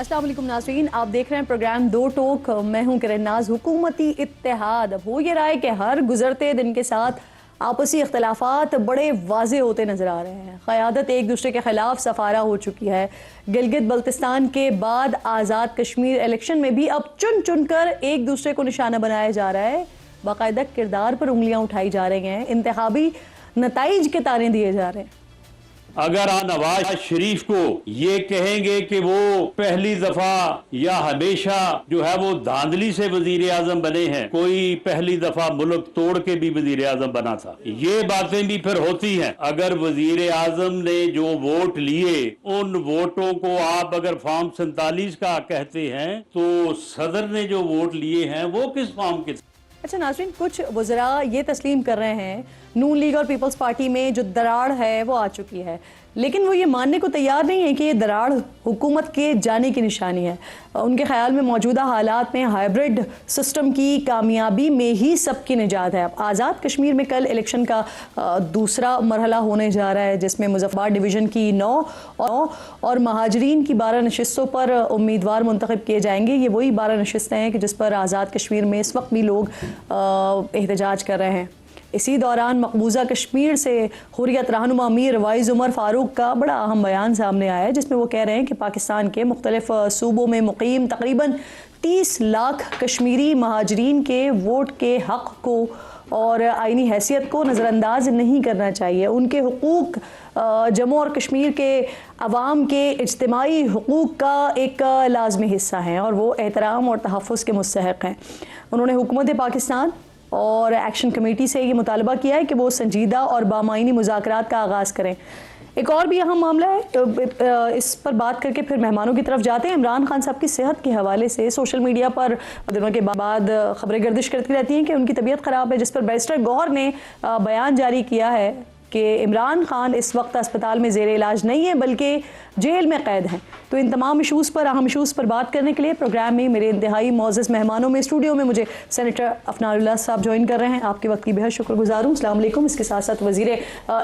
अस्सलाम वालेकुम नाज़रीन, आप देख रहे हैं प्रोग्राम दो टोक। मैं हूं किरण नाज। हुकूमती इत्तेहाद अब हो ये रहा है कि हर गुजरते दिन के साथ आपसी इख्तलाफात बड़े वाजे होते नजर आ रहे हैं। क़यादत एक दूसरे के खिलाफ सफारा हो चुकी है। गिलगित बल्तिस्तान के बाद आज़ाद कश्मीर इलेक्शन में भी अब चुन चुन कर एक दूसरे को निशाना बनाया जा रहा है। बाकायदा किरदार पर उंगलियां उठाई जा रही हैं, इंतखाबी नताइज के तारे दिए जा रहे हैं। अगर नवाज शरीफ को ये कहेंगे कि वो पहली दफा या हमेशा जो है वो धांधली से वजीर आजम बने हैं, कोई पहली दफा मुल्क तोड़ के भी वजीर आजम बना था, ये बातें भी फिर होती हैं। अगर वजीर आजम ने जो वोट लिए उन वोटों को आप अगर फॉर्म 47 का कहते हैं तो सदर ने जो वोट लिए हैं वो किस फॉर्म के? अच्छा नाज़रीन, कुछ वज़रा ये तस्लीम कर रहे हैं नून लीग और पीपल्स पार्टी में जो दरार है वो आ चुकी है, लेकिन वो ये मानने को तैयार नहीं है कि ये दरार हुकूमत के जाने की निशानी है। उनके ख्याल में मौजूदा हालात में हाइब्रिड सिस्टम की कामयाबी में ही सबकी निजात है। अब आज़ाद कश्मीर में कल इलेक्शन का दूसरा मरहला होने जा रहा है, जिसमें मुजफ्फराबाद डिवीज़न की 9 और महाजरीन की 12 नशिस्तों पर उम्मीदवार मुंतखब किए जाएंगे। ये वही 12 नशिस्तें हैं कि जिस पर आज़ाद कश्मीर में इस वक्त भी लोग एहतजाज कर रहे हैं। इसी दौरान मकबूजा कश्मीर से हुर्रियत रहनुमा मीर वाइज़ उमर फारूक का बड़ा अहम बयान सामने आया है, जिसमें वो कह रहे हैं कि पाकिस्तान के मुख्तलिफ सूबों में मुकीम तकरीबन 30 लाख कश्मीरी महाजरीन के वोट के हक़ को और आइनी हैसियत को नज़रअंदाज नहीं करना चाहिए। उनके हुकूक जम्मू और कश्मीर के अवाम के इज्तिमाई हुकूक का एक लाजमी हिस्सा हैं और वो एहतराम और तहफ़्फ़ुज़ के मुस्तहक़ हैं। उन्होंने हुकूमत पाकिस्तान और एक्शन कमेटी से ये मुतालबा किया है कि वो संजीदा और बामायनी मुज़ाकरात का आगाज़ करें। एक और भी अहम मामला है, तो इस पर बात करके फिर मेहमानों की तरफ जाते हैं। इमरान खान साहब की सेहत के हवाले से सोशल मीडिया पर दिनों के बाद खबरें गर्दिश करती रहती हैं कि उनकी तबीयत ख़राब है, जिस पर बैरिस्टर गौहर ने बयान जारी किया है कि इमरान खान इस वक्त अस्पताल में ज़ेर इलाज नहीं है बल्कि जेल में कैद हैं। तो इन तमाम इशूज़ पर, अहम इशूज़ पर बात करने के लिए प्रोग्राम में मेरे इंतहाई मोअज़्ज़ज़ मेहमानों में स्टूडियो में मुझे सेनेटर अफनानुल्लाह साहब ज्वाइन कर रहे हैं। आपके वक्त की बेहद शुक्रगुज़ार हूँ। अस्सलाम वालेकुम। इसके साथ साथ वज़ीर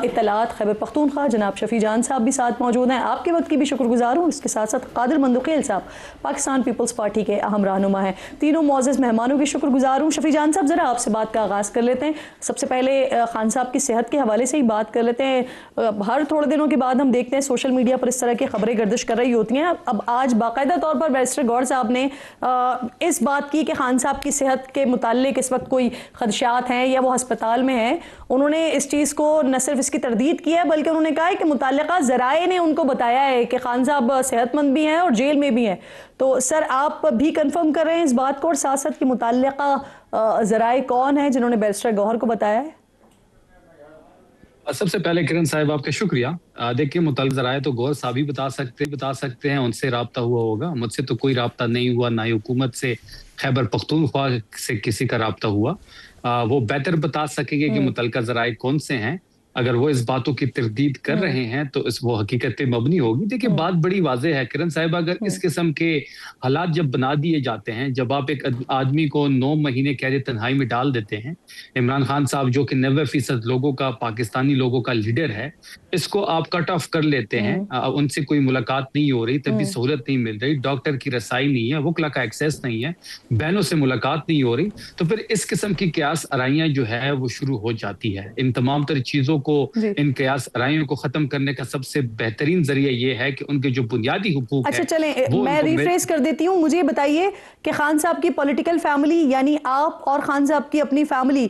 इत्तलात खैबर पख्तूनख्वा जनाब शफ़ी जान साहब भी साथ मौजूद हैं, आपके वक्त की भी शुक्रगुज़ार हूँ। इसके साथ साथ कादिर मंदुक़ैल साहब पाकिस्तान पीपल्स पार्टी के अहम रहनुमा हैं। तीनों मोअज़्ज़ज़ मेहमानों की शुक्रगुज़ार हूँ। शफ़ी जान साहब, ज़रा आपसे बात का आगाज़ कर लेते हैं। सबसे पहले खान साहब की सेहत के हवाले से ही बात कर लेते हैं। हर थोड़े दिनों के बाद हम देखते हैं सोशल मीडिया पर इस तरह की खबरें गर्दिश कर रही होती हैं। अब आज बाकायदा तौर पर बैरिस्टर गौहर साहब ने इस बात की कि खान साहब की सेहत के मुताल्लिक इस वक्त कोई खदशात हैं या वो अस्पताल में हैं, उन्होंने इस चीज़ को न सिर्फ इसकी तरदीद की है बल्कि उन्होंने कहा है कि मुताल्लिका ज़राए ने उनको बताया है कि खान साहब सेहतमंद भी हैं और जेल में भी हैं। तो सर, आप भी कंफर्म कर रहे हैं इस बात को, और साथ साथ कि मुताल्लिका ज़राए कौन है जिन्होंने बैरिस्टर गौहर को बताया है? सबसे पहले किरण साहिब आपका शुक्रिया। देखिए, मुतल्लिक़ ज़राए तो गौहर साहब ही बता सकते हैं, उनसे राब्ता हुआ होगा। मुझसे तो कोई राब्ता नहीं हुआ, ना ही हुकूमत से, खैबर पख्तूनख्वा से किसी का राब्ता हुआ। वो बेहतर बता सकेंगे कि मुतल्लिक़ ज़राए कौन से हैं। अगर वो इस बातों की तरदीद कर रहे हैं तो वो हकीकत पे मबनी होगी। देखिए, बात बड़ी वाज़ेह है किरण साहिब, अगर इस किस्म के हालात जब बना दिए जाते हैं, जब आप एक आदमी को 9 महीने कैद तन्हाई में डाल देते हैं, इमरान खान साहब जो कि 90% लोगों का, पाकिस्तानी लोगों का लीडर है, इसको आप कट ऑफ कर लेते हैं। उनसे कोई मुलाकात नहीं हो रही, तभी सहूलत नहीं मिल रही, डॉक्टर की रसाई नहीं है, वकला का एक्सेस नहीं है, बहनों से मुलाकात नहीं हो रही, तो फिर इस किस्म की क़यास आराइयाँ जो है वो शुरू हो जाती है। इन तमाम तर चीज़ों को, इन क़यास आराइयों को ख़त्म करने का सबसे बेहतरीन ज़रिया ये है कि उनके जो बुनियादी हुकूक अच्छा, चलें मैं रिफ्रेश कर देती हूँ। मुझे बताइए कि खान साहब की पॉलिटिकल फैमिली, यानी आप और खान साहब की अपनी फैमिली,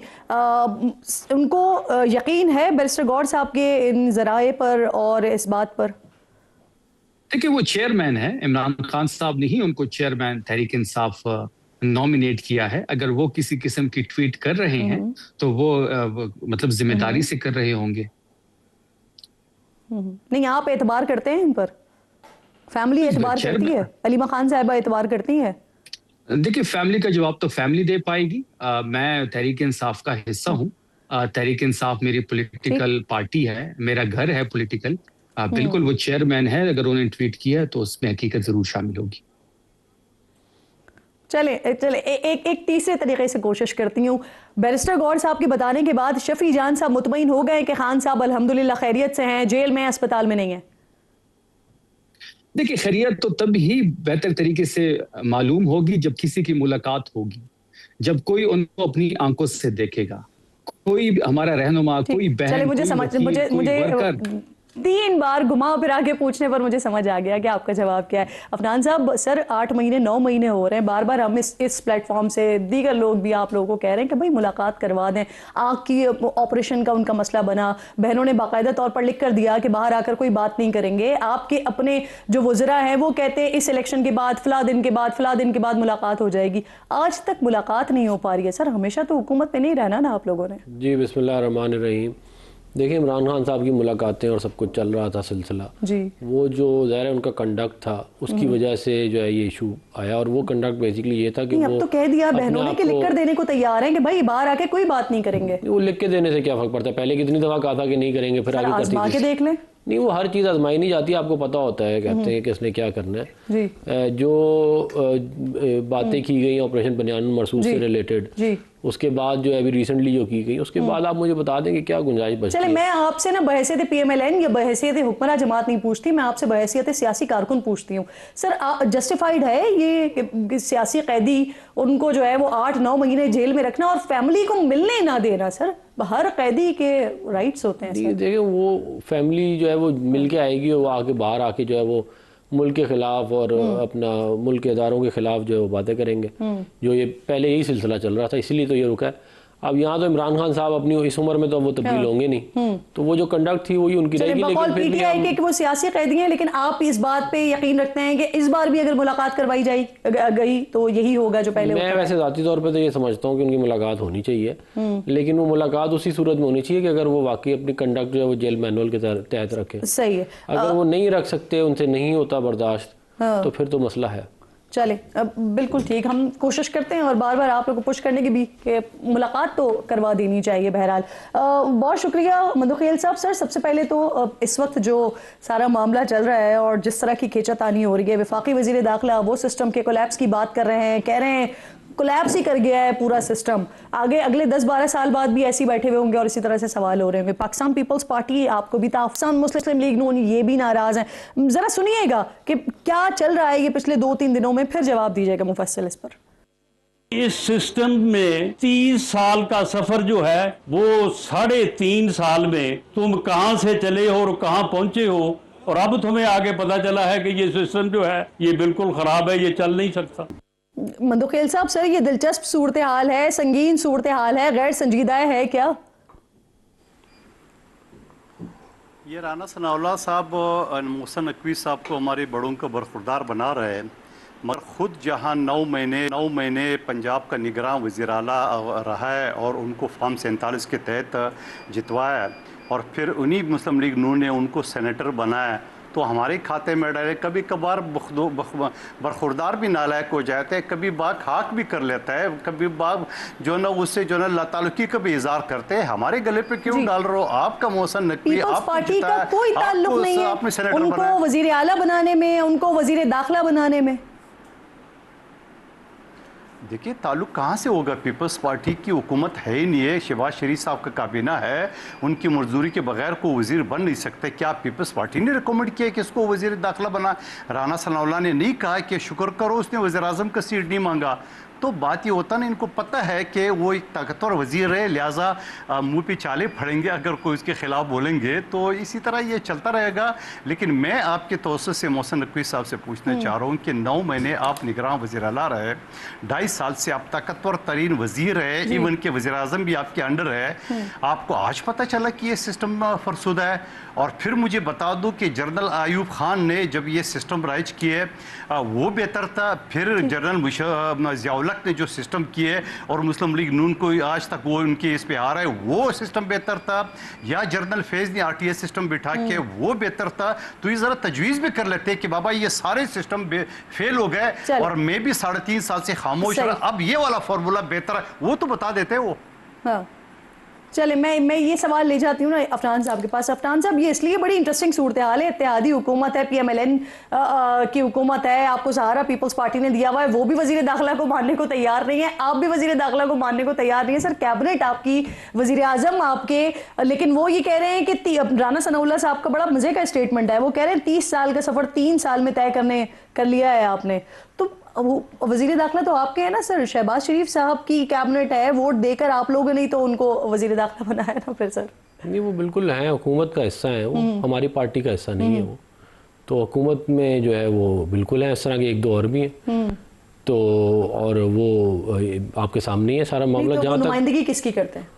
उनको यकीन है बैरिस्टर गौहर साहब के इन ज़राए पर और इस बात पर? देखिए, वो चेयरमैन है, इमरान खान साहब ने ही उनको चेयरमैन तहरीक इंसाफ नॉमिनेट किया है। अगर वो किसी किस्म की ट्वीट कर रहे हैं तो वो मतलब जिम्मेदारी से कर रहे होंगे। नहीं, आप एतबार करते हैं इन पर? फैमिली एतबार करती है? अलीमा खान साहिबा एतबार करती है? देखिए, फैमिली का जवाब तो फैमिली दे पाएगी। मैं तहरीक इंसाफ का हिस्सा हूँ। तहरीक इंसाफ मेरी पॉलिटिकल पार्टी है, मेरा घर है पॉलिटिकल। बिल्कुल वो चेयरमैन है, अगर उन्होंने ट्वीट किया है तो उसमें हकीकत जरूर शामिल होगी। चले एक तीसरे तरीके से कोशिश करती हूँ। बैरिस्टर गौहर साहब के बताने के बाद शफ़ी जान साहब मुतमईन हो गए कि खान साहब अल्हम्दुलिल्लाह खैरियत से हैं, जेल में, अस्पताल में नहीं है? देखिए, खैरियत तो तब ही बेहतर तरीके से मालूम होगी जब किसी की मुलाकात होगी, जब कोई उनको अपनी आंखों से देखेगा, कोई हमारा रहनुमा, ठीक, कोई चले बहन, मुझे कोई समझ वकील, मुझे कोई मुझे वर्कर। 3 बार घुमा फिरा के पूछने पर मुझे समझ आ गया कि आपका जवाब क्या है। अफनान साहब, सर 8 महीने 9 महीने हो रहे हैं, बार बार हम इस प्लेटफॉर्म से दीगर लोग भी आप लोगों को कह रहे हैं कि भाई मुलाकात करवा दें। आँख की ऑपरेशन का उनका मसला बना, बहनों ने बाकायदा तौर पर लिख कर दिया कि बाहर आकर कोई बात नहीं करेंगे। आपके अपने जो वज़रा हैं वो कहते हैं इस इलेक्शन के बाद फला दिन के बाद फला दिन के बाद मुलाकात हो जाएगी। आज तक मुलाकात नहीं हो पा रही है। सर हमेशा तो हुकूमत में नहीं रहना ना आप लोगों ने। जी, बिस्मिल्लाह रहमान रहीम। देखिए, इमरान खान साहब की मुलाकातें और सब कुछ चल रहा था सिलसिला, जी, वो जो ज़ाहिर है उनका कंडक्ट था उसकी वजह से जो है ये इशू आया। और वो कंडक्ट बेसिकली ये था कि अब वो तो कह दिया अपने बहनों ने आप कि लिख कर को- देने को तैयार हैं कि भाई बाहर आके कोई बात नहीं करेंगे। वो लिख के देने से क्या फ़र्क पड़ता है? पहले कितनी दफ़ा कहा था कि नहीं करेंगे, फिर सर आगे आजमा करती के थी। देख लें। नहीं, वो हर चीज़ आजमाई नहीं जाती, आपको पता होता है, कहते हैं कि इसने क्या करना है। जी जो बातें की गई ऑपरेशन बनियान मरसूद से रिलेटेड, जी, उसके बाद जो है अभी रिसेंटली जो की गई, उसके बाद आप मुझे बता दें कि क्या गुंजाइश बचती चले है। मैं आपसे ना बहैसियत PMLN या बहैसियत हुक्मरान जमात नहीं पूछती, मैं आपसे बहैसियत सियासी कारकुन पूछती हूँ। सर जस्टिफाइड है ये कि सियासी कैदी उनको जो है वो 8-9 महीने जेल में रखना और फैमिली को मिलने ना देना? सर हर कैदी के राइट्स होते हैं सर। देखिए, वो फैमिली जो है वो मिल के आएगी और वो आके बाहर आके जो है वो मुल्क के खिलाफ और अपना मुल्क के इदारों के खिलाफ जो है वो बातें करेंगे। जो ये पहले यही सिलसिला चल रहा था, इसीलिए तो ये रुका है। अब यहाँ तो इमरान खान साहब अपनी इस उम्र में तो वो तब्दील होंगे नहीं, तो वो जो कंडक्ट थी वही उनकी रहेगी। बकौल लेकिन फिर भी PTI के कि वो सियासी कैदी हैं, लेकिन आप इस बात पे यकीन रखते हैं कि इस बार भी अगर मुलाकात करवाई गई तो यही होगा जो पहले मैं होता है? वैसे ज़ाती तौर पे तो ये समझता हूँ कि उनकी मुलाकात होनी चाहिए, लेकिन वो मुलाकात उसी सूरत में होनी चाहिए कि अगर वो वाकई अपनी कंडक्ट जो है वो जेल मैनुअल के तहत रखें। सही है। अगर वो नहीं रख सकते, उनसे नहीं होता बर्दाश्त, तो फिर तो मसला है। चले अब बिल्कुल ठीक, हम कोशिश करते हैं और बार बार आप लोग को पुश करने की भी कि मुलाकात तो करवा देनी चाहिए। बहरहाल बहुत शुक्रिया मंदुखेल साहब। सर सबसे पहले तो इस वक्त जो सारा मामला चल रहा है और जिस तरह की खींचातानी हो रही है, वफाकी वजीर दाखिला वो सिस्टम के कोलैप्स की बात कर रहे हैं, कह रहे हैं कोलैप्स ही कर गया है पूरा सिस्टम। आगे अगले 10-12 साल बाद भी ऐसे ही बैठे हुए होंगे और इसी तरह से सवाल हो रहे होंगे। पाकिस्तान पीपल्स पार्टी आपको भी, पाकिस्तान मुस्लिम लीग नून ये भी नाराज हैं। जरा सुनिएगा कि क्या चल रहा है ये पिछले 2-3 दिनों में, फिर जवाब दीजिएगा मुफस्सिल इस पर। इस सिस्टम में 30 साल का सफर जो है वो 3.5 साल में तुम कहां से चले हो और कहां पहुंचे हो, और अब तुम्हें आगे पता चला है कि ये सिस्टम जो है ये बिल्कुल खराब है, ये चल नहीं सकता। मंदुखेल साहब, सर ये दिलचस्प सूरत हाल है, संगीन सूरत हाल है, गैर संजीदा है क्या? ये राना सनाउल्लाह साहब मोहसिन नकवी साहब को हमारे बड़ों का बरखुरदार बना रहे हैं, मगर ख़ुद जहाँ 9 महीने पंजाब का निगरान वज़ीर आला रहा है और उनको फॉर्म 47 के तहत जितवाया और फिर उन्हीं मुस्लिम लीग नून ने उनको सेनेटर बनाया, तो हमारे खाते में डाले। कभी कभार बरखुरदार भी नालायक हो जाते हैं, कभी बाग खाक भी कर लेता है, कभी बाग जो ना उससे जो ना ताल्लुकी का भी इजहार करते हैं। हमारे गले पे क्यों डाल रहे हो? आपका मोहसिन नकवी, पीपल्स पार्टी का कोई ताल्लुक नहीं है उनको वजीर आला बनाने में, उनको वजीर दाखिला बनाने में। देखिए, ताल्लुक कहाँ से होगा? पीपल्स पार्टी की हुकूमत है ही नहीं है, शहबाज शरीफ साहब का काबीना है, उनकी मंजूरी के बगैर को वजीर बन नहीं सकते। क्या पीपल्स पार्टी ने रिकमेंड किया कि इसको वजीर दाखिला बना? राना सनाउल्लाह ने नहीं कहा कि शुक्र करो उसने वज़ीर आज़म का सीट नहीं मांगा। तो बात ये होता ना, इनको पता है कि वो एक ताकतवर वजीर है, लिहाजा मुंह पे चाले फड़ेंगे अगर कोई उसके खिलाफ बोलेंगे, तो इसी तरह ये चलता रहेगा। लेकिन मैं आपके तवज्जो से मोहसिन नकवी साहब से पूछना चाह रहा हूँ कि 9 महीने आप निगरान वज़ीर आला रहे, 2.5 साल से आप ताकतवर तरीन वजीर है, इवन के वज़ीर आज़म भी आपके अंडर है, आपको आज पता चला कि ये सिस्टम फरसुदा है? और फिर मुझे बता दो कि जनरल आयूब खान ने जब ये सिस्टम राइज किए वो बेहतर था, फिर जनरल ज़ियाउल-हक ने जो सिस्टम किए और मुस्लिम लीग नून को आज तक वो उनके इस पे आ रहा है, वो सिस्टम बेहतर था, या जनरल फैज़ ने RTS सिस्टम बिठा के वो बेहतर था? तो ये ज़रा तजवीज़ भी कर लेते कि बाबा ये सारे सिस्टम फेल हो गए और मैं भी 3.5 साल से खामोश रहा, अब ये वाला फार्मूला बेहतर है, वो तो बता देते वो। हाँ। चले मैं ये सवाल ले जाती हूँ ना अफनान साहब के पास। अफनान साहब, ये इसलिए बड़ी इंटरेस्टिंग सूरत हाल है, इत्तेहादी हुकूमत है, PMLN की हुकूमत है, आपको सहारा पीपल्स पार्टी ने दिया हुआ है, वो भी वजीर दाखिला को मानने को तैयार नहीं है, आप भी वजीर दाखिला को मानने को तैयार नहीं है। सर, कैबिनेट आपकी, वजीर आजम आपके, लेकिन वो ये कह रहे हैं कि राना सनाउल्लाह साहब का बड़ा मजे का स्टेटमेंट है, वो कह रहे हैं 30 साल का सफर 3 साल में तय कर लिया है आपने। तो वजीर दाखिला तो आपके है ना सर, शहबाज शरीफ साहब की कैबिनेट है, वोट देकर आप लोगों ने तो उनको वजीर दाखिला बनाया ना फिर सर। नहीं, वो बिल्कुल है, हुकूमत का हिस्सा है, वो हमारी पार्टी का हिस्सा नहीं है वो। तो हुकूमत में जो है वो बिल्कुल है, इस तरह के 1-2 और भी हैं। तो और वो आपके सामने ही है सारा मामला। तो जहाँ तक नुमाइंदगी किसकी करते हैं?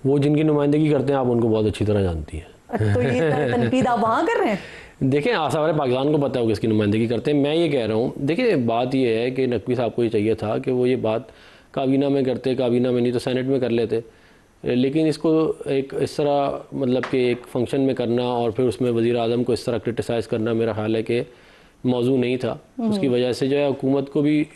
वो जिनकी नुमाइंदगी करते हैं, आप उनको बहुत अच्छी तरह जानती हैं। तो ये तनकीद आप वहाँ कर रहे हैं? देखें, सारे पाकिस्तान को पता है वो किसकी नुमाइंदगी करते हैं। मैं ये कह रहा हूँ, देखिए बात ये है कि नकवी साहब को ये चाहिए था कि वो ये बात काबीना में करते, काबीना में नहीं तो सेनेट में कर लेते, लेकिन इसको एक इस तरह मतलब कि एक फंक्शन में करना और फिर उसमें वज़ीर आज़म को इस तरह क्रिटिसाइज़ करना मेरा ख्याल है कि मौजू नहीं था। उसकी वजह से जो है हुकूमत को भी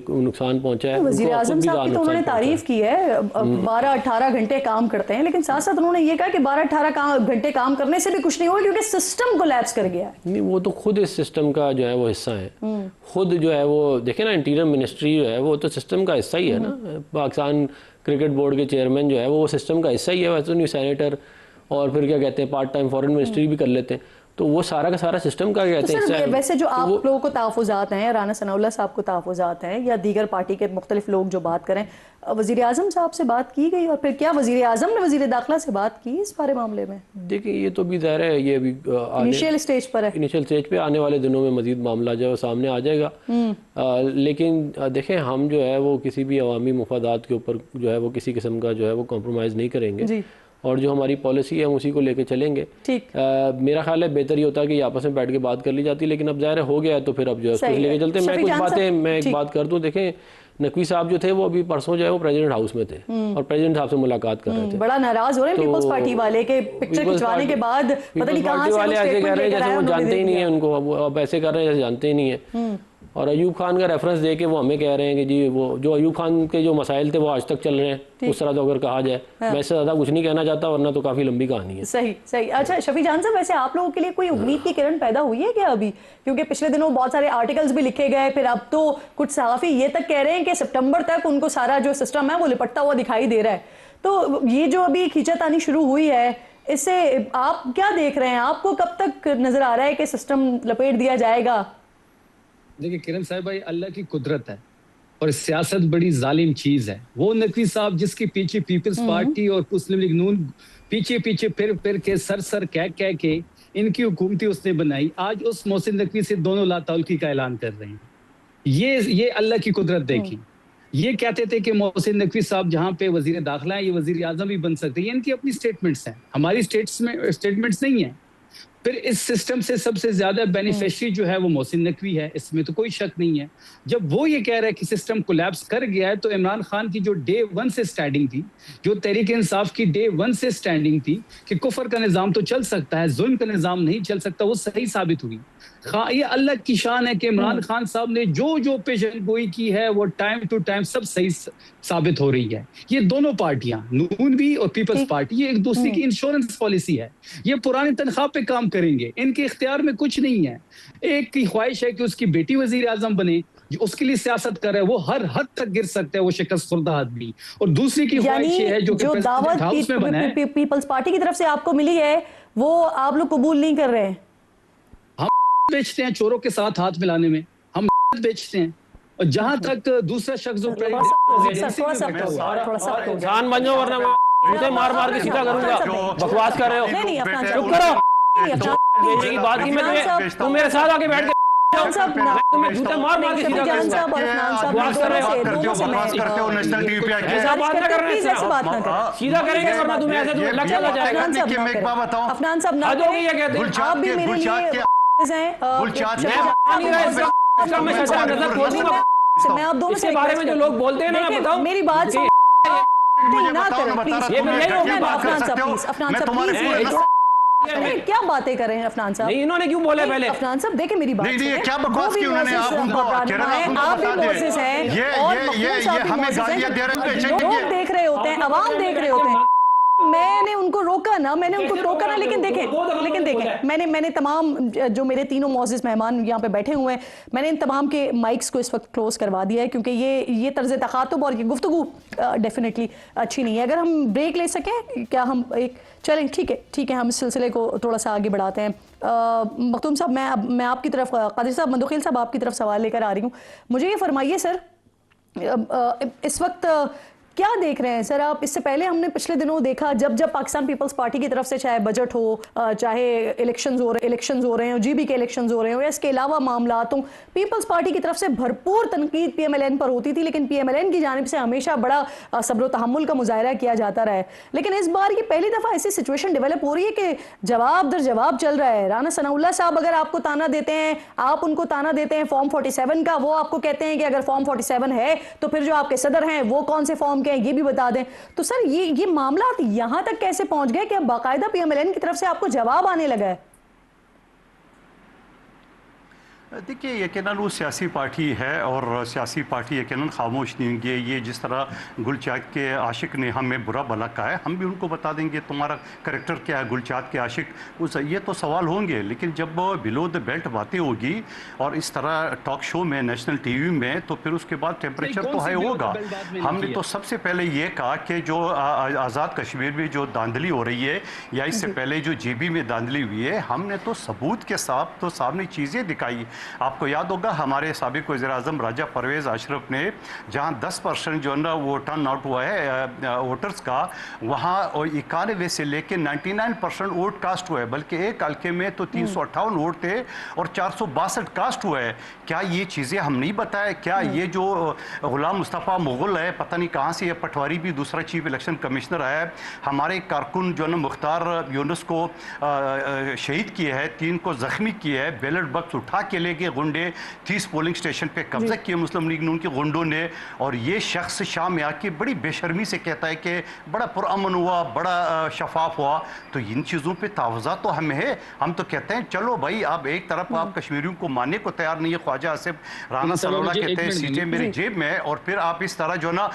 नुकसान पहुंचा है। वज़ीर आज़म साहब की तो उन्होंने तारीफ की है, 12-18 घंटे काम करते हैं, लेकिन साथ साथ उन्होंने ये कहा कि 12-18 घंटे काम करने से भी कुछ नहीं हुआ क्योंकि सिस्टम कोलैप्स कर गया है। नहीं, वो तो खुद इस सिस्टम का जो है वो हिस्सा है। खुद जो है वो देखे ना, इंटीरियर मिनिस्ट्री जो है वो तो सिस्टम का हिस्सा ही है ना। पाकिस्तान क्रिकेट बोर्ड के चेयरमैन जो है वो सिस्टम का हिस्सा ही है। वैसे नहीं, सेनेटर और फिर क्या कहते हैं पार्ट टाइम फॉरेन मिनिस्ट्री भी कर लेते हैं, तो वो सारा का सारा सिस्टम का कहते हैं। तो वैसे जो आप लोगों को तहफ़्फ़ुज़ात हैं, राना सनाउल्लाह साहब को तहफ़्फ़ुज़ात हैं, या दीगर पार्टी के मुख्तलिफ लोग जो बात करें, वज़ीर आज़म साहब से बात की गई और फिर क्या वज़ीर आज़म ने वज़ीर दाखिला से बात की इस बारे मामले में? देखिए, ये तो भी ज़ाहिर है, ये अभी इनिशियल स्टेज पर है। इनिशियल स्टेज पे आने वाले दिनों में मजीद मामला जो है वो सामने आ जाएगा। लेकिन देखें, हम जो है वो किसी भी अवामी मुफादात के ऊपर जो है वो किसी किस्म का जो है वो कॉम्प्रोमाइज़ नहीं करेंगे और जो हमारी पॉलिसी है हम उसी को लेके चलेंगे। ठीक। मेरा ख्याल है बेहतर ये होता है कि आपस में बैठ के बात कर ली जाती, लेकिन अब ज़ाहिर हो गया है तो फिर अब जो है उसको लेके चलते हैं। मैं एक बात कर दूं, देखें नकवी साहब जो थे वो अभी परसों जो है वो प्रेसिडेंट हाउस में थे और प्रेसिडेंट साहब से मुलाकात कर रहे थे। बड़ा नाराज हो रहे हैं पीपल्स पार्टी वाले के पिक्चर खिंचवाने के बाद पता नहीं कहां से वाले ऐसे कह रहे हैं जैसे वो जानते ही नहीं है उनको, अब ऐसे कर रहे हैं जैसे जानते ही नहीं है। और अयूब खान का रेफरेंस दे के वो हमें कह रहे हैं कि जी वो जो अयूब खान के जो मसाइल थे वो आज तक चल रहे हैं, उस तरह तो अगर कहा जाए। मैं इससे ज़्यादा कुछ नहीं कहना चाहता वरना तो काफ़ी लंबी कहानी है। सही सही। अच्छा शफी जान साहब, वैसे आप लोगों के लिए कोई उम्मीद की किरण पैदा हुई है क्या अभी? क्योंकि पिछले दिनों बहुत सारे आर्टिकल्स भी लिखे गए, फिर अब तो कुछ सहाफ़ी ये तक कह रहे हैं कि सितंबर तक उनको सारा जो सिस्टम है वो लिपटता हुआ दिखाई दे रहा है। तो ये जो अभी खींचातानी शुरू हुई है, इससे आप क्या देख रहे हैं? आपको कब तक नजर आ रहा है कि सिस्टम लपेट दिया जाएगा? देखिए किरण साहब भाई, अल्लाह की कुदरत है और सियासत बड़ी जालिम चीज है। वो नकवी साहब जिसके पीछे पीपल्स पार्टी और मुस्लिम लीग नून पीछे पीछे फिर के सर कह के इनकी हुकूमती उसने बनाई, आज उस मोहसिन नकवी से दोनों लाताउल्की का ऐलान कर रहे हैं। ये अल्लाह की कुदरत देखी। ये कहते थे कि मोहसिन नकवी साहब जहाँ पे वजीर दाखिला है ये वजीर आजम भी बन सकते हैं। इनकी अपनी स्टेटमेंट्स हैं, हमारी स्टेटमेंट्स नहीं है। फिर इस सिस्टम से सबसे ज्यादा बेनिफिशियरी जो है वो मोहसिन नकवी है, इसमें तो कोई शक नहीं है। जब वो ये कह रहा है कि सिस्टम कोलैप्स कर गया है, तो इमरान खान की जो डे 1 से स्टैंडिंग थी, जो तहरीक इंसाफ की डे 1 से स्टैंडिंग थी कि कुफर का निज़ाम तो चल सकता है, जुल्म का निज़ाम नहीं चल सकता, वो सही साबित हुई। ये अल्लाह की शान है कि इमरान खान साहब ने जो पेशन गोई की है वो टाइम टू टाइम सब सही साबित हो रही है। ये दोनों पार्टियां, नून भी और पीपल्स पार्टी, ये एक दूसरे की इंश्योरेंस पॉलिसी है। ये पुरानी तनख्वाह पे काम करेंगे, इनके इख्तियार में कुछ नहीं है। एक की ख्वाहिश है कि उसकी बेटी वजीर आजम बने, जो उसके लिए सियासत कर रहा है, वो हर हद तक गिर सकता है वो शिकस्त खुर्दा आदमी। और दूसरी की ख्वाहिश है जो दावत पीपल्स पार्टी की तरफ से आपको मिली है वो आप लोग कबूल नहीं कर रहे हैं। हम बेचते हैं चोरों के साथ हाथ मिलाने में, हम बेचते हैं। और जहां तक दूसरा शख्स जो जान बन जाओ वरना मुझे मार के सीधा करूंगा। बकवास कर रहे हो, चुप करो। बेचने की बात की मैं तुम मेरे साथ आके बैठ के तुम्हें जूते मार के सीधा सीधा करेंगे वरना तुम्हें ऐसे तुम लग चला जाएगा। अफनान साहब ना आप भी मेरे लिए मैं आप दोनों से बारे में जो लोग बोलते हैं ना, बताओ मेरी बात ना करें प्लीज। अफनान साहब क्या बातें कर रहे हैं अफनान साहब? नहीं, इन्होंने क्यों बोले पहले? अफनान साहब देखिए मेरी बात नहीं, क्या बकवास की उन्होंने, आप उनको आप भी मोसेस हैं और ये हमें गालियां दे रहे हैं। लोग देख रहे होते हैं, अवाम देख रहे होते हैं। मैंने उनको रोका ना, लेकिन देखें मैंने तमाम जो मेरे तीनों मौजूद मेहमान यहाँ पे बैठे हुए हैं, मैंने इन तमाम के माइक्स को इस वक्त क्लोज करवा दिया है, क्योंकि ये तर्ज तखातुब और ये गुफ्तगू डेफिनेटली अच्छी नहीं है। अगर हम ब्रेक ले सकें क्या, हम एक चलें, ठीक है, हम इस सिलसिले को थोड़ा सा आगे बढ़ाते हैं। मखदूम साहब, मैं आपकी तरफ, कादिर साहब, मंदुखिल साहब, आपकी तरफ सवाल लेकर आ रही हूँ। मुझे ये फरमाइए सर, इस वक्त क्या देख रहे हैं सर आप? इससे पहले हमने पिछले दिनों देखा, जब पाकिस्तान पीपल्स पार्टी की तरफ से चाहे बजट हो, चाहे इलेक्शंस हो रहे हैं, जीबी के इलेक्शंस हो रहे हैं, या इसके अलावा मामलात हों, पीपल्स पार्टी की तरफ से भरपूर तनकीद पीएमएलएन पर होती थी, लेकिन पीएमएलएन की जानिब से हमेशा बड़ा सब्र तहम्मुल का मुजाहरा किया जाता रहा है। लेकिन इस बार ये पहली दफ़ा ऐसी सिचुएशन डेवलप हो रही है कि जवाब दर जवाब चल रहा है। राना सनाउल्लाह साहब अगर आपको ताना देते हैं, आप उनको ताना देते हैं फॉर्म 47 का, वो आपको कहते हैं कि अगर फॉर्म 47 है तो फिर जो आपके सदर हैं वो कौन से फॉर्म के हैं ये भी बता दें। तो सर ये मामला यहां तक कैसे पहुंच गए कि अब बाकायदा पीएमएलएन की तरफ से आपको जवाब आने लगा है? देखिए, यकीनन वो सियासी पार्टी है और सियासी पार्टी यकीनन खामोश नहीं होंगे। ये जिस तरह गुलचाद के आशिक ने हमें बुरा भला कहा है, हम भी उनको बता देंगे तुम्हारा करैक्टर क्या है गुलचाद के आशिक, उस ये तो सवाल होंगे। लेकिन जब बिलो द बेल्ट बातें होगी और इस तरह टॉक शो में, नेशनल टीवी में, तो फिर उसके बाद टेम्परेचर तो हाई होगा। हमने तो सबसे पहले ये कहा कि जो आज़ाद कश्मीर में जो धांधली हो रही है, या इससे पहले जो जेबी में धांधली हुई है, हमने तो सबूत के साथ तो सामने चीज़ें दिखाई। आपको याद होगा हमारे साबिक वज़ीर-ए-आज़म राजा परवेज़ अशरफ ने जहां 10% जो है ना वो टर्न आउट हुआ है वोटर्स का, वहां 91 से लेके 99% वोट कास्ट हुआ है, बल्कि एक हल्के में तो 358 वोट थे और 462 कास्ट हुआ है। क्या ये चीज़ें हम नहीं बताए? क्या ये जो गुलाम मुस्तफ़ा मुग़ल है, पता नहीं कहाँ से, पटवारी भी दूसरा चीफ इलेक्शन कमिश्नर है, हमारे कारकुन जो है ना मुख्तार यूनुस को शहीद किया है, 3 को ज़ख्मी किया है, बैलेट बॉक्स उठा के ले गए गुंडे, 30 पोलिंग स्टेशन पे कब्जा किया मुस्लिम लीग नून के गुंडों ने, और ये शख्स शाम में आके बड़ी बेशर्मी से कहता है कि बड़ा पुरअमन हुआ, बड़ा शफाफ हुआ। तो इन चीज़ों पे तावज़ा तो हमें है। हम तो कहते हैं चलो भाई, आप एक तरफ आप कश्मीरियों को मानने को तैयार नहीं है, ख्वाजा आसिफ राना सलाउल्लाह कहते हैं सीटें मेरी जेब में, और फिर आप इस तरह जो ना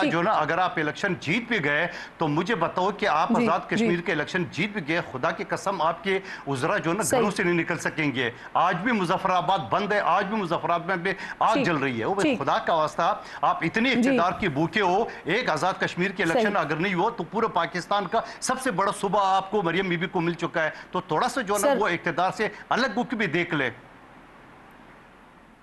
जो ना अगर आप इलेक्शन जीत भी गए तो मुझे बताओ कि आप आज़ाद कश्मीर के इलेक्शन जीत भी गए, खुदा की कसम आपके उजरा जो ना घरों से नहीं निकल सकेंगे। आज भी मुजफ्फराबाद बंद है, आज भी मुजफ्फराबाद में आग जल रही है। वो खुदा का वास्ता, आप इतने इक़्तिदार के भूखे हो, एक आज़ाद कश्मीर के इलेक्शन अगर नहीं हो तो पूरे पाकिस्तान का सबसे बड़ा सूबा आपको मरियम बीबी को मिल चुका है। तो थोड़ा सा जो ना वो इक़्तिदार से अलग बुक भी देख ले।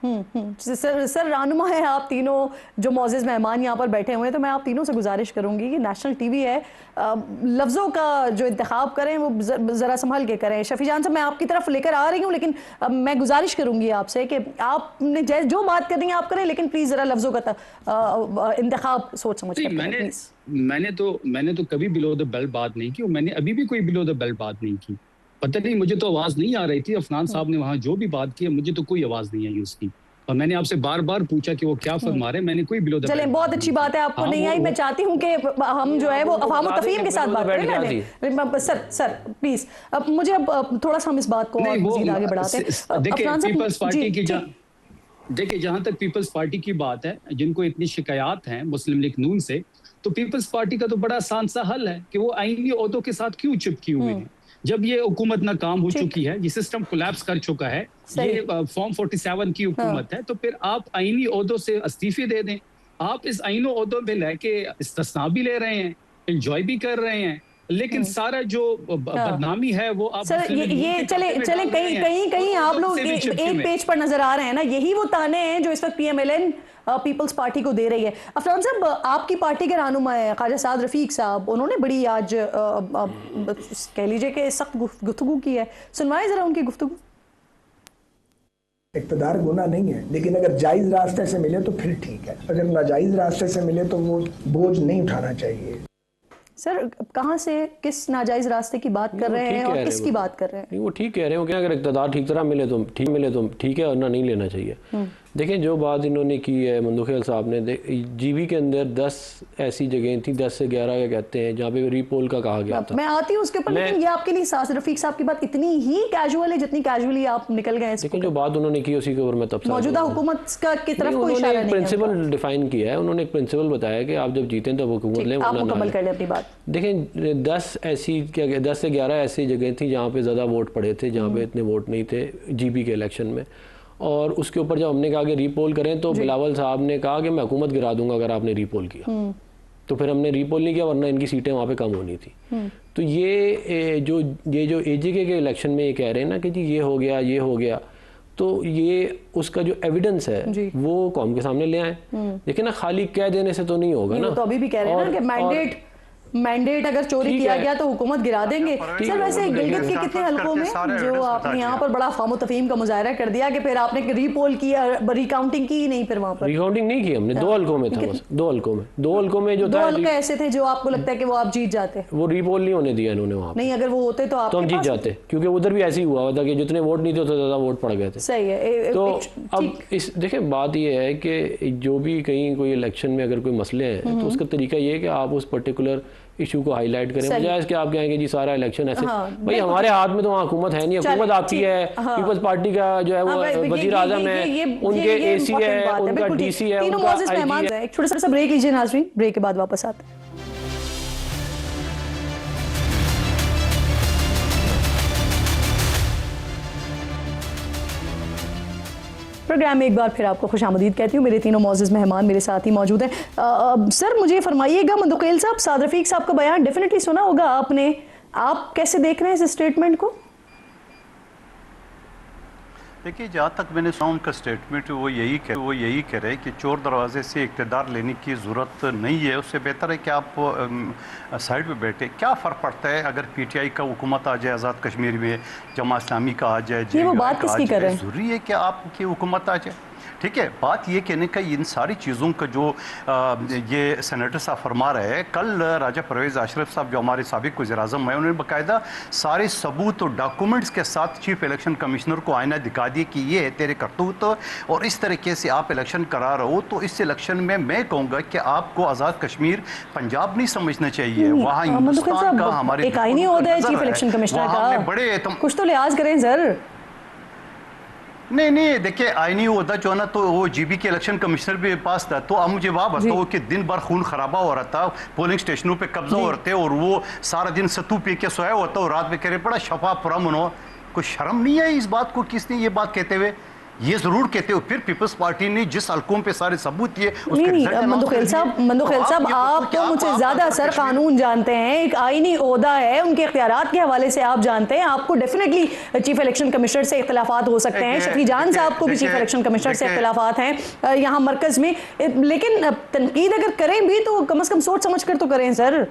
सर रानुमा है आप तीनों जो मौजूद मेहमान यहाँ पर बैठे हुए हैं, तो मैं आप तीनों से गुजारिश करूंगी कि नेशनल टीवी है, लफ्ज़ों का जो इंतखाब करें वो ज़रा संभल के करें। शफी जान साहब, मैं आपकी तरफ लेकर आ रही हूँ, लेकिन मैं गुजारिश करूंगी आपसे कि आपने जो बात करनी है आप करें, लेकिन प्लीज़ ज़रा लफ्ज़ों का इंतखाब सोच समझ कर करें। मैंने तो कभी बिलो द बेल्ट बात नहीं की, मैंने अभी भी कोई बिलो द बेल्ट बात नहीं की। पता नहीं, मुझे तो आवाज नहीं आ रही थी। अफनान साहब ने वहां जो भी बात की, मुझे तो कोई आवाज नहीं आई उसकी, और मैंने आपसे बार बार पूछा कि वो क्या फरमा रहे, मैंने कोई बिलो द बेल्ट। चलें, बहुत अच्छी बात है आपको नहीं आई। मैं चाहती हूँ कि हम जो है वो अफहाम और तफहीम के साथ बात करें। सर प्लीज, अब मुझे अब थोड़ा सा हम इस बात को मज़ीद आगे बढ़ाते हैं। देखिए, पीपल्स पार्टी की देखिए, जहां तक पीपल्स पार्टी की बात है, जिनको इतनी शिकायत हैं मुस्लिम लीग नून से, तो पीपल्स पार्टी का तो बड़ा आसान सा हल है कि वो आईनी ओहदों के साथ क्यों चिपकी हुए हैं। जब ये हुकूमत नाकाम हो चुकी है, ये सिस्टम कोलैप्स कर चुका है, ये फॉर्म 47 की हुकूमत है, तो फिर आप आईनी ओहदों से इस्तीफे दे दें। आप इस आईनी ओहदों में लेके इस्तिस्ना भी ले रहे हैं, एंजॉय भी कर रहे हैं, लेकिन सारा जो बदनामी है वो आप सर ये चले कहीं आप लोग एक पेज पर नजर आ रहे हैं ना, यही वो ताने हैं जो इस वक्त पीएमएलएन पीपल्स पार्टी को दे रही है। अफरान साहब, आपकी पार्टी के रहनुमा है ख्वाजा साद रफीक साहब, उन्होंने बड़ी आज कह लीजिए कि सख्त गुफ्तगू की है, सुनवाए जरा उनकी गुफ्तगू। इक़्तिदार गुनाह नहीं है, लेकिन अगर जायज़ रास्ते से मिले तो फिर ठीक है, अगर नाजायज़ रास्ते से मिले तो वो बोझ नहीं उठाना चाहिए। सर कहाँ से, किस नाजायज़ रास्ते की बात कर रहे हैं और किसकी बात कर रहे हैं? वो ठीक कह रहे हो कि अगर इक़्तिदार ठीक तरह मिले तो ठीक है, और ना नहीं लेना चाहिए। देखें, जो बात इन्होंने की है मंदुखिल साहब ने, जीबी के अंदर 10 ऐसी जगह थी, 10 से 11 का कहते हैं, जहाँ पे रीपोल का कहा गया था। मैं आती हूँ उसके ऊपर, लेकिन ये आपके लिए रफीक साहब की बात इतनी ही कैजुअल है जितनी कैजुअली आप निकल गए। लेकिन जो बात उन्होंने की उसकी ऊपर मैं तब मौजूदा हुकूमत की तरफ कोई इशारा नहीं है। प्रिंसिपल डिफाइन किया है, उन्होंने एक प्रिंसिपल बताया कि आप जब जीतें तो हुकूमत लें, आप मुकम्मल कर लें अपनी बात। देखें 10 से 11 ऐसी जगह थी जहाँ पे ज़्यादा वोट पड़े थे, जहाँ पे इतने वोट नहीं थे जीबी के इलेक्शन में। और उसके ऊपर जब हमने कहा कि रीपोल करें तो बिलावल साहब ने कहा कि मैं हुकूमत गिरा दूंगा अगर आपने रीपोल किया। तो फिर हमने रीपोल नहीं किया, वरना इनकी सीटें वहाँ पे कम होनी थी। तो ये जो एजेके के इलेक्शन में ये कह रहे हैं ना कि जी ये हो गया, तो ये उसका जो एविडेंस है वो कौम के सामने ले आए। देखिए ना, खाली कह देने से तो नहीं होगा ना। तो अभी भी कह रहे हैं ना कि मैंडेट अगर चोरी किया गया तो हुकूमत गिरा देंगे। सर वैसे गिलगित के कितने हलकों में जो आपने यहाँ पर बड़ा फामो तफहीम का मुजाहरा कर दिया कि फिर आपने रीपोल किया, रिकाउंटिंग की नहीं, फिर वहाँ पर रिकाउंटिंग नहीं की हमने, 2 हलकों में था बस, 2 हलकों में जो 2 हल्के ऐसे थे जो आपको लगता है कि वो आप जीत जाते? वो रीपोल नहीं होने दिया इन्होंने वहाँ। नहीं, अगर वो होते तो आप हम जीत जाते, क्योंकि उधर भी ऐसे ही हुआ था कि जितने वोट नहीं थे उतने ज़्यादा वोट पड़ गए थे। सही है। तो अब इस देखिए बात ये है कि जो भी कहीं कोई इलेक्शन में अगर कोई मसले हैं तो उसका तरीका ये है कि आप उस पर्टिकुलर इशू को हाईलाइट करें, बजाय इसके आप कहेंगे जी सारा इलेक्शन ऐसे। भाई हमारे हाथ में तो वहाँ हुकूमत है नहीं, हुकूमत आपकी है, पीपल्स पार्टी का जो है वो वजीर आजम है, उनके एसी है, उनका डीसी है, उनका आईजी है। एक छोटा सा ब्रेक लीजिए नाज़रीन, ब्रेक के बाद वापस आते हैं। प्रोग्राम में एक बार फिर आपको खुशामदीद कहती हूँ। मेरे तीनों मौजूद मेहमान मेरे साथ ही मौजूद हैं। सर मुझे फरमाइएगा, मंदुकैल साहब, साद रफीक साहब का बयान डेफिनेटली सुना होगा आपने, आप कैसे देख रहे हैं इस स्टेटमेंट को? देखिए, जहाँ तक मैंने सुना उनका स्टेटमेंट वो यही कह रहे हैं कि चोर दरवाजे से इक़्तिदार लेने की ज़रूरत नहीं है, उससे बेहतर है कि आप साइड पे बैठे। क्या फ़र्क पड़ता है अगर पीटीआई का हुकूमत आ जाए आज़ाद कश्मीर में, जमात इस्लामी का आ जाए, ये वो बात किसकी कर रहे हैं? ज़रूरी है कि आपकी हुकूमत आ जाए? ठीक है, बात ये कहने का इन सारी चीज़ों का जो ये सेनेटर साहब फरमा रहे हैं, कल राजा परवेज़ अशरफ साहब जो हमारे साबिक वज़ीर-ए-आज़म हैं, उन्होंने बाकायदा सारे सबूत और डॉक्यूमेंट्स के साथ चीफ इलेक्शन कमिश्नर को आईना दिखा दिए कि ये है तेरे करतूत और इस तरीके से आप इलेक्शन करा रहे हो। तो इस इलेक्शन में मैं कहूँगा कि आपको आज़ाद कश्मीर पंजाब नहीं समझना चाहिए, वहाँ हिंदुस्तान का हमारे एक आईनी ओहदा है चीफ इलेक्शन कमिश्नर का, बड़े कुछ तो लिहाज करें सर। नहीं, देखिए आईनी ओहदा जो है ना, तो वो जीबी के इलेक्शन कमिश्नर भी पास था। तो अब मुझे वहाँ बताओ कि दिन भर खून खराबा हो रहा था, पोलिंग स्टेशनों पे कब्जा हो रहे थे और वो सारा दिन सत्तू पी के सोया होता और रात में कह रहे बड़ा शफाफ पुरअमन हो। कोई शर्म नहीं है इस बात को? किसने ये बात कहते हुए ये जरूर कहते हो फिर पीपल्स पार्टी ने जिस हल्कों पे सारे सबूत ये नहीं, मंदुकैल साहब आप तो मुझसे ज्यादा सर कानून जानते हैं, एक आईनी ओहदा है, उनके इख्तियारात के हवाले से आप जानते हैं, आपको डेफिनेटली चीफ इलेक्शन कमिश्नर से इख्तिलाफात हो सकते हैं, शफी जान साहब को भी चीफ इलेक्शन कमिश्नर से इख्तिलाफात हैं यहाँ मरकज में, लेकिन तनकीद अगर करें भी तो कम से कम सोच समझ कर तो करें सर,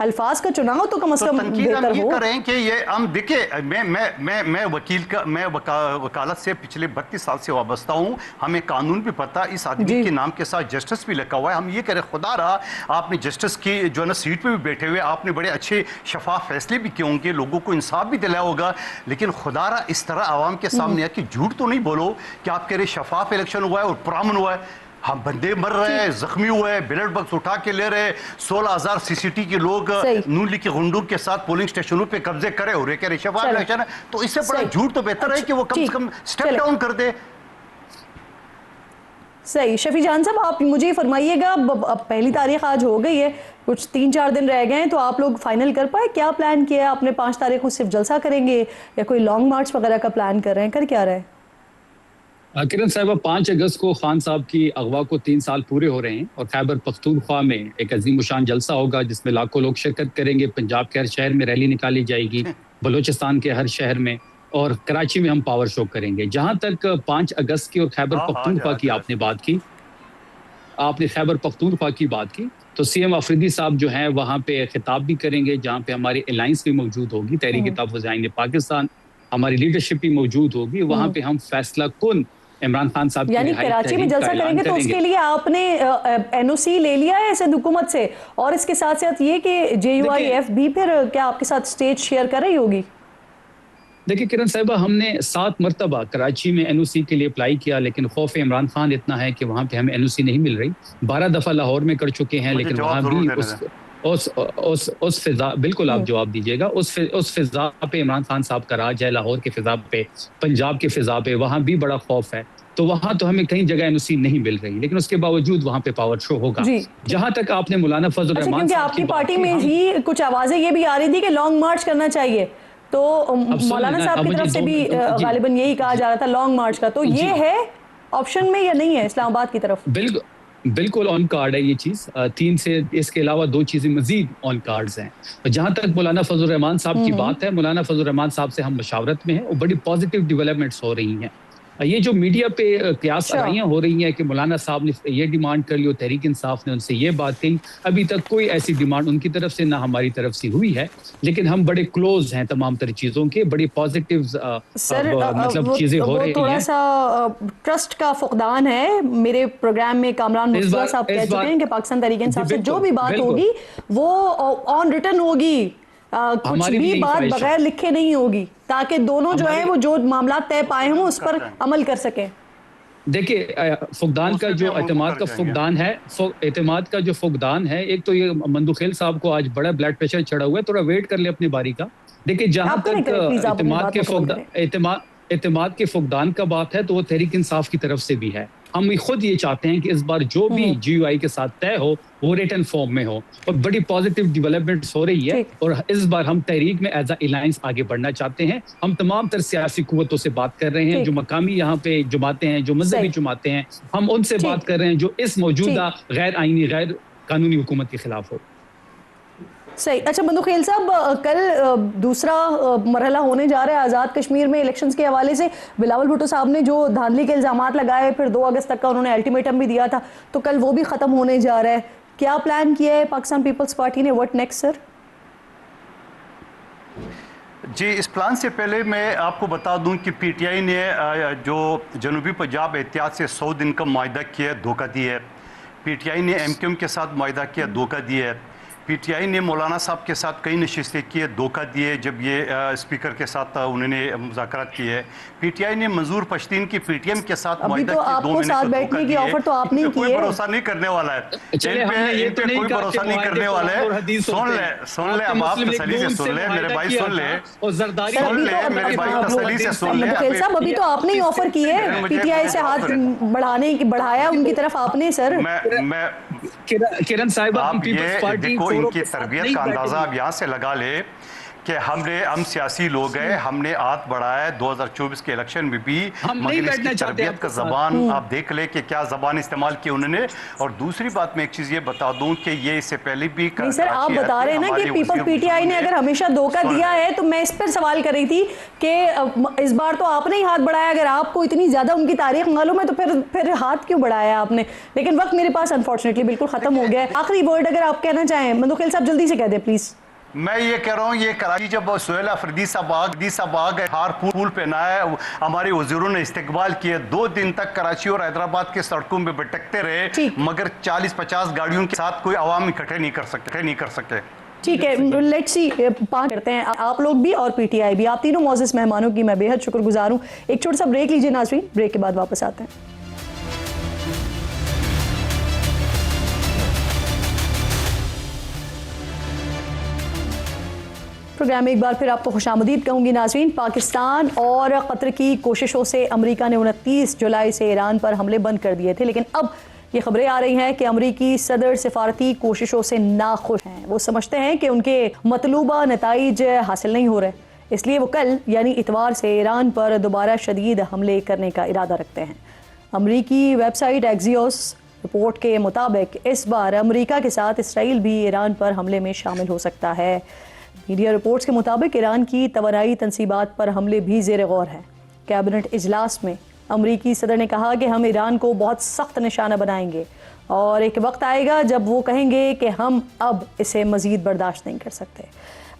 अल्फाज का चुनाव तो कम से कम बेहतर हो। करें कि ये हम देखिए, मैं वकालत से पिछले 32 साल से वाबस्ता हूँ, हमें कानून भी पता, इस आदमी के नाम के साथ जस्टिस भी लिखा हुआ है। हम ये करें खुदा रहा आपने जस्टिस की जो है ना सीट पे भी बैठे हुए आपने बड़े अच्छे शफाफ फैसले भी किए होंगे, लोगों को इंसाफ भी दिलाया होगा, लेकिन खुदा रहा इस तरह आवाम के सामने आके झूठ तो नहीं बोलो कि आप कह रहे शफाफ इलेक्शन हुआ है और पुरअमन हुआ है। हम बंदे मर रहे हैं, जख्मी हुए हैं, ब्लड बॉक्स उठा के ले रहे, 16,000 सीसीटी के लोग नून लीग के गुंडों के साथ पोलिंग स्टेशनों पे कब्जे करे हो रहे, कह रहे शफाफ इलेक्शन है। तो इससे बड़ा झूठ तो बेहतर है कि वो कम से कम स्टेप डाउन कर दे। सही। शफी जान साहब आप मुझे फरमाइएगा, अब पहली तारीख आज हो गई है, कुछ 3-4 दिन रह गए हैं, तो आप लोग फाइनल कर पाए क्या प्लान किया है आपने? 5 तारीख को सिर्फ जलसा करेंगे या कोई लॉन्ग मार्च वगैरह का प्लान कर रहे हैं, कर क्या रहे हैं? किरण साहिबा, 5 अगस्त को खान साहब की अगवा को 3 साल पूरे हो रहे हैं और खैबर पख्तूनख्वा में एक अजीम शान जलसा होगा जिसमें लाखों लोग शिरकत करेंगे। पंजाब के हर शहर में रैली निकाली जाएगी, बलोचिस्तान के हर शहर में, और कराची में हम पावर शो करेंगे। जहां तक 5 अगस्त की और खैबर पख्तूनख्वा की आपने बात की, आपने खैबर पख्तूनख्वा की बात की, तो सीएम अफरीदी साहब जो हैं वहां पे खिताब भी करेंगे, जहां पे हमारी अलायंस भी मौजूद होगी, तहरीक तहफ़्फ़ुज़ आईन पाकिस्तान, हमारी लीडरशिप भी मौजूद होगी। वहां पे हम फैसला कुन इमरान खान साहब यानी कराची में जलसा करेंगे, तो उसके लिए आपने एनओसी ले लिया है ऐसे हुकूमत से? और इसके साथ साथ ये कि JUIF भी फिर क्या आपके साथ स्टेज शेयर कर रही होगी? देखिए किरण साहिबा, हमने 7 मरतबा कराची में एनओसी के लिए अप्लाई किया, लेकिन खौफ इमरान खान इतना है कि वहाँ पे हमें एनओसी नहीं मिल रही। 12 दफा लाहौर में कर चुके हैं, लेकिन वहाँ भी उस फिजा, बिल्कुल आप जवाब दीजिएगा, उस फिजा पे इमरान खान साहब का राज है, लाहौर के फिजा पे, पंजाब के फिजा पे, वहाँ भी बड़ा खौफ है। तो वहां तो हमें कहीं जगह एनओसी नहीं मिल रही, लेकिन उसके बावजूद वहां पे पावर शो होगा। जहां तक आपने मौलाना फजल रहमान क्योंकि आपकी पार्टी में ही कुछ आवाजें ये भी आ रही थी कि लॉन्ग मार्च करना चाहिए, तो मौलाना साहब की तरफ से भी गालिबन यही कहा जा रहा था लॉन्ग मार्च का, तो ये है ऑप्शन में या नहीं है इस्लामाबाद की तरफ? बिल्कुल ऑन कार्ड है ये चीज। 3 से इसके अलावा 2 चीजें मजीद ऑन कार्ड्स हैं। जहां तक मौलाना फजल रहमान साहब की बात है, मौलाना फजल रहमान साहब से हम मशावरत में हैं और बड़ी पॉजिटिव डेवलपमेंट्स हो रही हैं। ये जो मीडिया पे क्यास आराइयां हो रही हैं कि मौलाना साहब ने ये डिमांड कर ली और तहरीक इंसाफ ने उनसे ये बात कही, अभी तक कोई ऐसी डिमांड उनकी तरफ से ना हमारी तरफ से हुई है, लेकिन हम बड़े क्लोज हैं तमाम तरह चीजों के, बड़ी पॉजिटिव मतलब चीजें हो रही हैं। थोड़ा सा ट्रस्ट का फुकदान है। मेरे प्रोग्राम में कामरान मुस्तफा साहब कह चुके हैं कि पाकिस्तान तहरीक इंसाफ से जो भी बात होगी वो ऑन रिटर्न होगी, कुछ भी बात बगैर लिखे नहीं होगी, ताकि दोनों जो है वो जो मामला तय पाए हों उस पर अमल कर सकें। देखिए फुकदान का जो एतमाद का फुकदान है, एतमाद का जो फुकदान है, एक तो ये मंदुखेल साहब को आज बड़ा ब्लड प्रेशर चढ़ा हुआ है, थोड़ा वेट कर ले अपनी बारी का। देखिए जहां तक एतमाद के फुकदान का बात है तो वो तहरीक इंसाफ की तरफ से भी है। हम खुद ये चाहते हैं कि इस बार जो भी GUI के साथ तय हो वो रिटन फॉर्म में हो, और बड़ी पॉजिटिव डेवलपमेंट्स हो रही है, और इस बार हम तहरीक में एज अ अलायंस आगे बढ़ना चाहते हैं। हम तमाम तरह सियासी कुव्वतों से बात कर रहे हैं, जो मकामी यहाँ पे जमातें हैं, जो मजहबी जमातें हैं, हम उनसे बात कर रहे हैं जो इस मौजूदा गैर आईनी गैर कानूनी हुकूमत के खिलाफ हो। सही। अच्छा मंदुखेल साहब, कल दूसरा मरहला होने जा रहा है आज़ाद कश्मीर में इलेक्शंस के हवाले से। बिलावल भुट्टो साहब ने जो धांधली के इल्जामात लगाए, फिर 2 अगस्त तक का उन्होंने अल्टीमेटम भी दिया था, तो कल वो भी खत्म होने जा रहा है। क्या प्लान किया है पाकिस्तान पीपल्स पार्टी ने? What next sir? जी, इस प्लान से पहले मैं आपको बता दूं कि PTI ने जो जनूबी पंजाब एहतियात से 100 दिन का मुआहदा किया, धोखा दिया है। PTI ने MQM के साथ मुआहदा किया, धोखा दिया है। PTI ने मौलाना साहब के साथ कई नशिस्तें की है, धोखा दिए जब ये स्पीकर के साथ उन्होंने मुज़ाकरात किए है। PTI ने मंजूर पश्तीन की PTM के साथ मुआहदा किया, 2 महीने से धोखा दिया है। तो आपने की कोई भरोसा नहीं करने वाला है, इन पे कोई भरोसा नहीं करने वाला है। सुन ले अब आप तसल्ली से सुन ले मेरे भाई, सुन ले मेरे भाई, तसल्ली से सुन ले। अभी तो आपने ही ऑफर की है PTI से हाथ बढ़ाया उनकी तरफ आपने सर। मैं किरण साहिबा, हम पीपल्स पार्टी इनकी तरबियत का अंदाजा अब यहाँ से लगा ले कि हम सियासी लोग हैं, हमने हाथ बढ़ाया है 2024 के इलेक्शन में भी। मजलिस की तरबियत का जबान आप देख ले कि क्या जबान इस्तेमाल की उन्होंने। और दूसरी बात मैं एक चीज ये बता दूं कि ये इससे पहले भी सर आप बता रहे हैं ना कि PTI ने अगर हमेशा धोखा दिया है, तो मैं इस पर सवाल कर रही थी कि इस बार तो आपने ही हाथ बढ़ाया। अगर आपको इतनी ज्यादा उनकी तारीख मालूम है तो फिर हाथ क्यों बढ़ाया आपने? लेकिन वक्त मेरे पास अनफॉर्चुनेटली बिल्कुल खत्म हो गया है। आखिरी वर्ड अगर आप कहना चाहें मंदुखेल साहब, जल्दी से कह दें प्लीज। मैं ये कह रहा हूँ, ये कराची जब सुहेल अफरीदी साहब आ गए, हार पुल पहनाया, हमारे वज़ीरों ने इस्तकबाल किए, 2 दिन तक कराची और हैदराबाद के सड़कों में भटकते रहे, मगर 40-50 गाड़ियों के साथ कोई आवाम इकट्ठे नहीं कर सके। ठीक है, लेट्स सी पास करते हैं आप लोग भी और PTI भी। आप तीनों मौजूद मेहमानों की मैं बेहद शुक्रगुजार हूँ। एक छोटा सा ब्रेक लीजिए नाज़रीन, ब्रेक के बाद वापस आते हैं। प्रोग्राम में एक बार फिर आपको खुशामदीद कहूँगी नाज़रीन। पाकिस्तान और कतर की कोशिशों से अमेरिका ने 29 जुलाई से ईरान पर हमले बंद कर दिए थे, लेकिन अब ये खबरें आ रही हैं कि अमेरिकी सदर सिफारती कोशिशों से नाखुश हैं। वो समझते हैं कि उनके मतलूबा नताइज हासिल नहीं हो रहे, इसलिए वो कल यानी इतवार से ईरान पर दोबारा शदीद हमले करने का इरादा रखते हैं। अमेरिकी वेबसाइट एक्सियोस रिपोर्ट के मुताबिक इस बार अमेरिका के साथ इसराइल भी ईरान पर हमले में शामिल हो सकता है। मीडिया रिपोर्ट्स के मुताबिक ईरान की तवानाई तनसीबात पर हमले भी ज़ेर गौर है। कैबिनेट इजलास में अमरीकी सदर ने कहा कि हम ईरान को बहुत सख्त निशाना बनाएंगे और एक वक्त आएगा जब वो कहेंगे कि हम अब इसे मज़ीद बर्दाश्त नहीं कर सकते।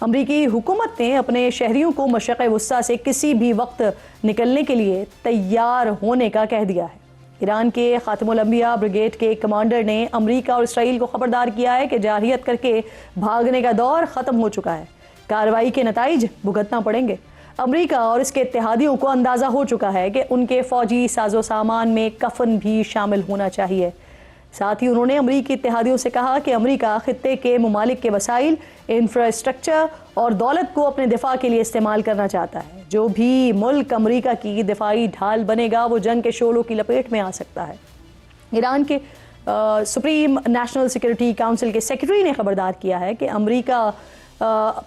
अमरीकी हुकूमत ने अपने शहरियों को मशरक़ वस्ता से किसी भी वक्त निकलने के लिए तैयार होने का कह दिया है। ईरान के खातिमुल अंबिया ब्रिगेड के कमांडर ने अमरीका और इसराइल को खबरदार किया है कि जारहियत करके भागने का दौर ख़त्म हो चुका है, कार्रवाई के नताइज भुगतना पड़ेंगे। अमेरिका और इसके इत्तेहादियों को अंदाज़ा हो चुका है कि उनके फ़ौजी साजो सामान में कफन भी शामिल होना चाहिए। साथ ही उन्होंने अमरीकी इत्तेहादियों से कहा कि अमरीका खित्ते के ममालिक के वसाइल, इंफ्रास्ट्रक्चर और दौलत को अपने दिफा के लिए इस्तेमाल करना चाहता है। जो भी मुल्क अमरीका की दिफाई ढाल बनेगा वो जंग के शोलों की लपेट में आ सकता है। ईरान के सुप्रीम नेशनल सिक्योरिटी काउंसिल के सेक्रेटरी ने खबरदार किया है कि अमरीका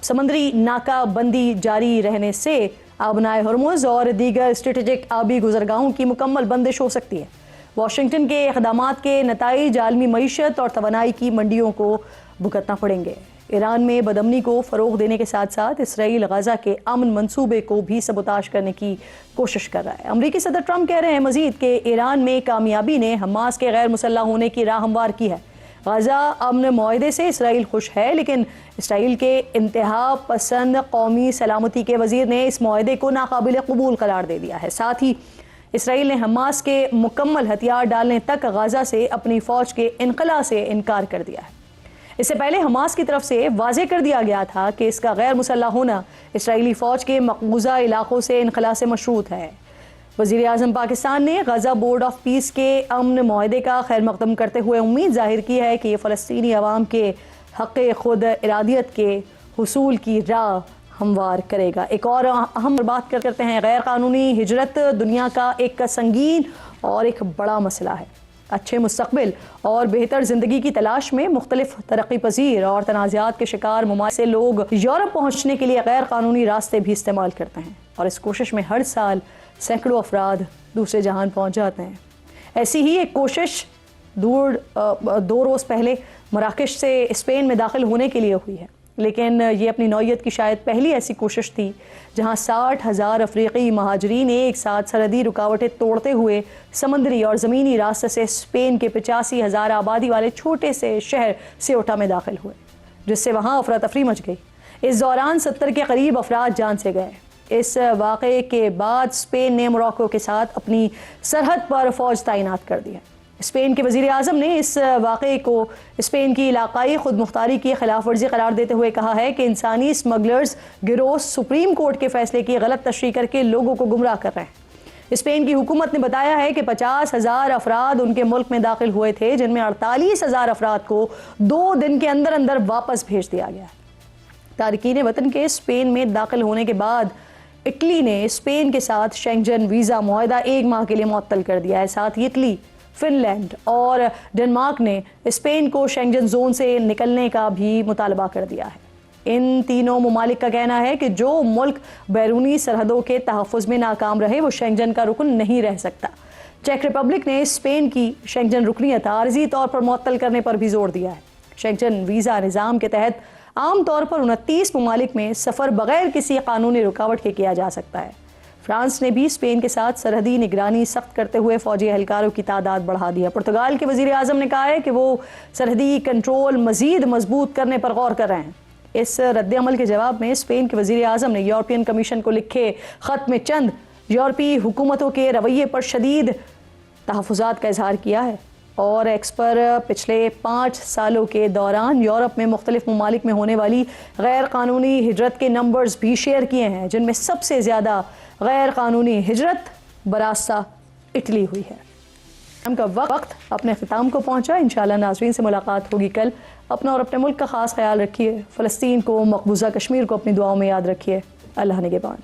समंदरी नाकाबंदी जारी रहने से आबनाए हरमुज़ और दीगर स्ट्रेटेजिक आबी गुजरगाहों की मुकम्मल बंदिश हो सकती है। वाशिंगटन के इक़दामात के नताइज आलमी मईशत और तवानाई की मंडियों को भुगतना पड़ेंगे। ईरान में बदअमनी को फ़रोग़ देने के साथ साथ इसराइल गज़ा के अमन मंसूबे को भी सबोताश करने की कोशिश कर रहा है। अमरीकी सदर ट्रंप कह रहे हैं मज़ीद कि ईरान में कामयाबी ने हमास के गैर मुसल्लह होने की राह हमवार की है। गज़ा अमन मुआहदे से इसराइल खुश है, लेकिन इसराइल के इंतहा पसंद कौमी सलामती के वज़ीर ने इस मुआहदे को नाकाबिल कबूल करार दे दिया है। साथ ही इसराइल ने हमास के मुकम्मल हथियार डालने तक गज़ा से अपनी फ़ौज के इनखला से इनकार कर दिया है। इससे पहले हमास की तरफ से वाज़े कर दिया गया था कि इसका गैर मुसल्लह होना इसराइली फ़ौज के मकबूजा इलाकों से इनखला से मशरूत है। वज़ीर आज़म पाकिस्तान ने गज़ा बोर्ड ऑफ पीस के अमन मुआहदे का खैर मकदम करते हुए उम्मीद जाहिर की है कि ये फ़लस्तीनी अवाम के हक़ खुद इरादियत के हुसूल की राह हमवार करेगा। एक और अहम बात करते हैं, गैर कानूनी हिजरत दुनिया का एक संगीन और एक बड़ा मसला है। अच्छे मुस्तक़बिल और बेहतर ज़िंदगी की तलाश में मुख्तलिफ तरक्की पजीर और तनाज़ात के शिकार ममालिक से लोग यूरोप पहुँचने के लिए गैर कानूनी रास्ते भी इस्तेमाल करते हैं और इस कोशिश में हर साल सैकड़ों अफराद दूसरे जहान पहुँच जाते हैं। ऐसी ही एक कोशिश दो रोज़ पहले मराकश से स्पेन में दाखिल होने के लिए हुई है, लेकिन ये अपनी नौयत की शायद पहली ऐसी कोशिश थी जहां 60,000 अफ्रीकी महाजरीन एक साथ सरहदी रुकावटें तोड़ते हुए समंदरी और ज़मीनी रास्ते से स्पेन के 85,000 आबादी वाले छोटे से शहर सेउटा में दाखिल हुए, जिससे वहां अफरा तफरी मच गई। इस दौरान 70 के करीब अफराद जान से गए। इस वाक़े के बाद स्पेन ने मोरक्को के साथ अपनी सरहद पर फ़ौज तैनात कर दी है। स्पेन के वज़ीर आज़म ने इस वाक़े को स्पेन की इलाकाई खुद मुख्तारी की खिलाफ वर्जी करार देते हुए कहा है कि इंसानी स्मगलर्स गिरोह सुप्रीम कोर्ट के फैसले की गलत तशरीह करके लोगों को गुमराह कर रहे हैं। स्पेन की हुकूमत ने बताया है कि 50,000 अफराद उनके मुल्क में दाखिल हुए थे, जिनमें 48,000 अफराद को 2 दिन के अंदर अंदर वापस भेज दिया गया। तारकीन वतन के स्पेन में दाखिल होने के बाद इटली ने स्पेन के साथ शेंगन वीज़ा मुआहदा 1 माह के लिए मुअत्तल कर दिया है। साथ ही इटली, फिनलैंड और डेनमार्क ने स्पेन को शेंगन जोन से निकलने का भी मुतालबा कर दिया है। इन तीनों ममालिक का कहना है कि जो मुल्क बैरूनी सरहदों के तहफ़्फ़ुज़ में नाकाम रहे वो शेंगन का रुकन नहीं रह सकता। चेक रिपब्लिक ने स्पेन की शेंगन रुकनीत आर्जी तौर पर मुअत्तल करने पर भी जोर दिया है। शेंगन वीज़ा निज़ाम के तहत आम तौर पर 29 ममालिक में सफ़र बगैर किसी कानूनी रुकावट के किया जा सकता है। फ्रांस ने भी स्पेन के साथ सरहदी निगरानी सख्त करते हुए फौजी एहलकारों की तादाद बढ़ा दी है। पुर्तगाल के वज़ीर आज़म ने कहा है कि वो सरहदी कंट्रोल मज़ीद मजबूत करने पर गौर कर रहे हैं। इस रद्द-ए-अमल के जवाब में स्पेन के वज़ीर आज़म ने यूरोपियन कमीशन को लिखे ख़त में चंद यूरोपीय हुकूमतों के रवैये पर शदीद तहफ़्फ़ुज़ात का इजहार किया है और एक्स पर पिछले 5 सालों के दौरान यूरोप में मुख्तलिफ ममालिक में होने वाली गैर कानूनी हिजरत के नंबर्स भी शेयर किए हैं, जिनमें सबसे ज़्यादा गैर कानूनी हिजरत बरास्ता इटली हुई है। का वक्त अपने ख़िताम को पहुँचा। इंशाअल्लाह नाज़रीन से मुलाकात होगी कल। अपना और अपने मुल्क का ख़ास ख्याल रखिए। फ़लस्तीन को, मकबूजा कश्मीर को अपनी दुआओं में याद रखिए। अल्लाह निगहबान।